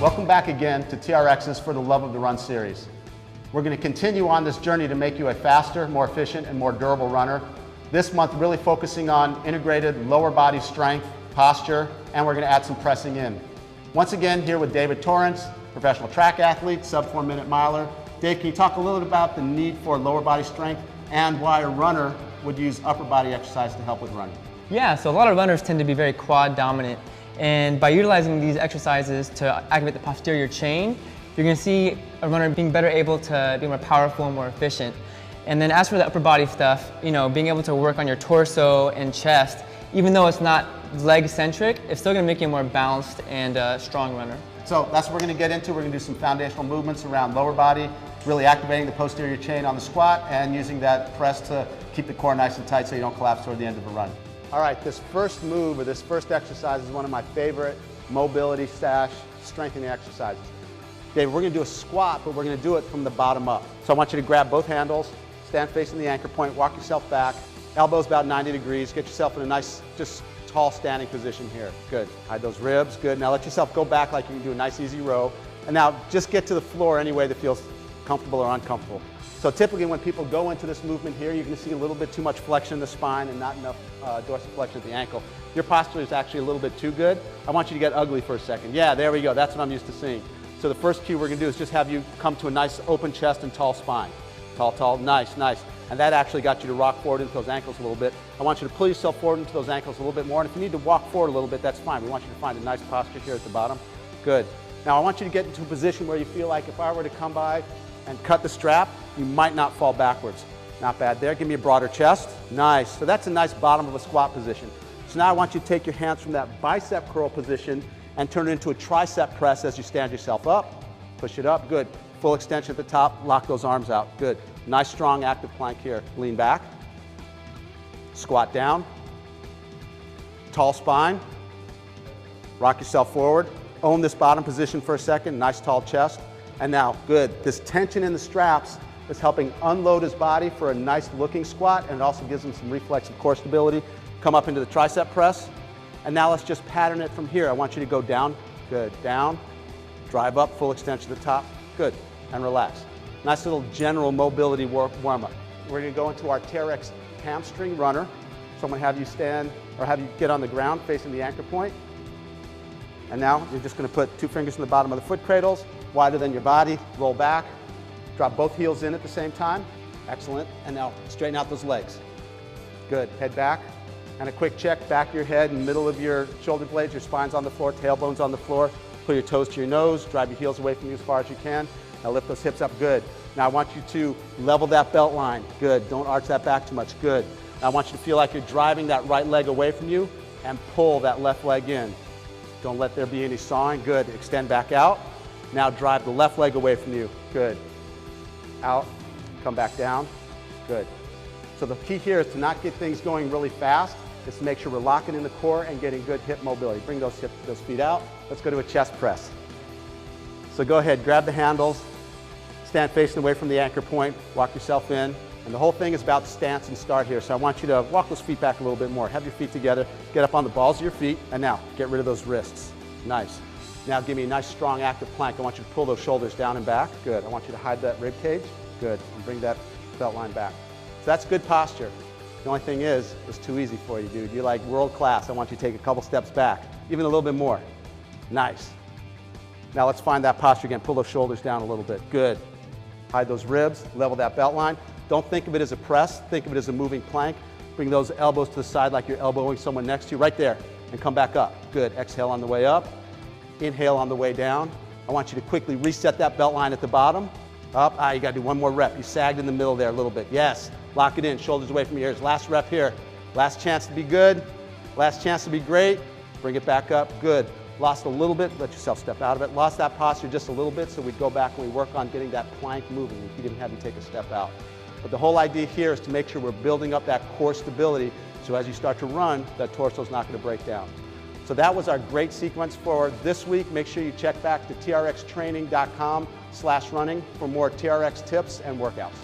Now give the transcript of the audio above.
Welcome back again to TRX's For the Love of the Run series. We're going to continue on this journey to make you a faster, more efficient, and more durable runner. This month really focusing on integrated lower body strength, posture, and we're going to add some pressing in. Once again, here with David Torrance, professional track athlete, sub 4 minute miler. Dave, can you talk a little bit about the need for lower body strength and why a runner would use upper body exercise to help with running? Yeah, so a lot of runners tend to be very quad dominant. And by utilizing these exercises to activate the posterior chain, you're going to see a runner being better able to be more powerful and more efficient. And then as for the upper body stuff, being able to work on your torso and chest, even though it's not leg centric, it's still going to make you a more balanced and strong runner. So that's what we're going to get into. We're going to do some foundational movements around lower body, really activating the posterior chain on the squat and using that press to keep the core nice and tight so you don't collapse toward the end of a run. All right, this first move or this first exercise is one of my favorite mobility strengthening exercises. Dave, we're going to do a squat, but we're going to do it from the bottom up. So I want you to grab both handles, stand facing the anchor point, walk yourself back, elbows about 90 degrees, get yourself in a nice, just tall standing position here. Good. Hide those ribs. Good. Now let yourself go back like you can do a nice easy row. And now just get to the floor any way that feels comfortable or uncomfortable. So typically when people go into this movement here, you're going to see a little bit too much flexion in the spine and not enough dorsiflexion at the ankle. Your posture is actually a little bit too good. I want you to get ugly for a second. Yeah, there we go. That's what I'm used to seeing. So the first cue we're going to do is just have you come to a nice open chest and tall spine. Tall, tall, nice, nice. And that actually got you to rock forward into those ankles a little bit. I want you to pull yourself forward into those ankles a little bit more. And if you need to walk forward a little bit, that's fine. We want you to find a nice posture here at the bottom. Good. Now I want you to get into a position where you feel like if I were to come by and cut the strap, you might not fall backwards. Not bad there. Give me a broader chest. Nice. So that's a nice bottom of a squat position. So now I want you to take your hands from that bicep curl position and turn it into a tricep press as you stand yourself up. Push it up. Good. Full extension at the top. Lock those arms out. Good. Nice strong active plank here. Lean back. Squat down. Tall spine. Rock yourself forward. Own this bottom position for a second. Nice tall chest. And now, good. This tension in the straps is helping unload his body for a nice looking squat, and it also gives him some reflexive core stability. Come up into the tricep press. And now let's just pattern it from here. I want you to go down. Good. Down. Drive up. Full extension to the top. Good. And relax. Nice little general mobility warm-up. We're going to go into our TRX hamstring runner. So I'm going to have you stand, or have you get on the ground facing the anchor point. And now you're just going to put 2 fingers in the bottom of the foot cradles, wider than your body, roll back, drop both heels in at the same time. Excellent. And now straighten out those legs. Good. Head back. And a quick check, back of your head in the middle of your shoulder blades, your spine's on the floor, tailbone's on the floor. Pull your toes to your nose, drive your heels away from you as far as you can. Now lift those hips up. Good. Now I want you to level that belt line. Good. Don't arch that back too much. Good. Now I want you to feel like you're driving that right leg away from you and pull that left leg in. Don't let there be any sawing. Good. Extend back out. Now drive the left leg away from you. Good. Out. Come back down. Good. So the key here is to not get things going really fast. Is to make sure we're locking in the core and getting good hip mobility. Bring those feet out. Let's go to a chest press. So go ahead, grab the handles, stand facing away from the anchor point, walk yourself in. And the whole thing is about the stance and start here. So I want you to walk those feet back a little bit more. Have your feet together, get up on the balls of your feet, and now get rid of those wrists. Nice. Now give me a nice strong active plank. I want you to pull those shoulders down and back. Good. I want you to hide that rib cage. Good. And bring that belt line back. So that's good posture. The only thing is, it's too easy for you, dude. You're like world class. I want you to take a couple steps back, even a little bit more. Nice. Now let's find that posture again. Pull those shoulders down a little bit. Good. Hide those ribs, level that belt line. Don't think of it as a press. Think of it as a moving plank. Bring those elbows to the side like you're elbowing someone next to you, right there, and come back up. Good. Exhale on the way up. Inhale on the way down. I want you to quickly reset that belt line at the bottom. Up. You got to do one more rep. You sagged in the middle there a little bit. Yes. Lock it in. Shoulders away from your ears. Last rep here. Last chance to be good. Last chance to be great. Bring it back up. Good. Lost a little bit. Let yourself step out of it. Lost that posture just a little bit, so we go back and we work on getting that plank moving. If you didn't have you take a step out. But the whole idea here is to make sure we're building up that core stability, so as you start to run, that torso's not going to break down. So that was our great sequence for this week. Make sure you check back to trxtraining.com/running for more TRX tips and workouts.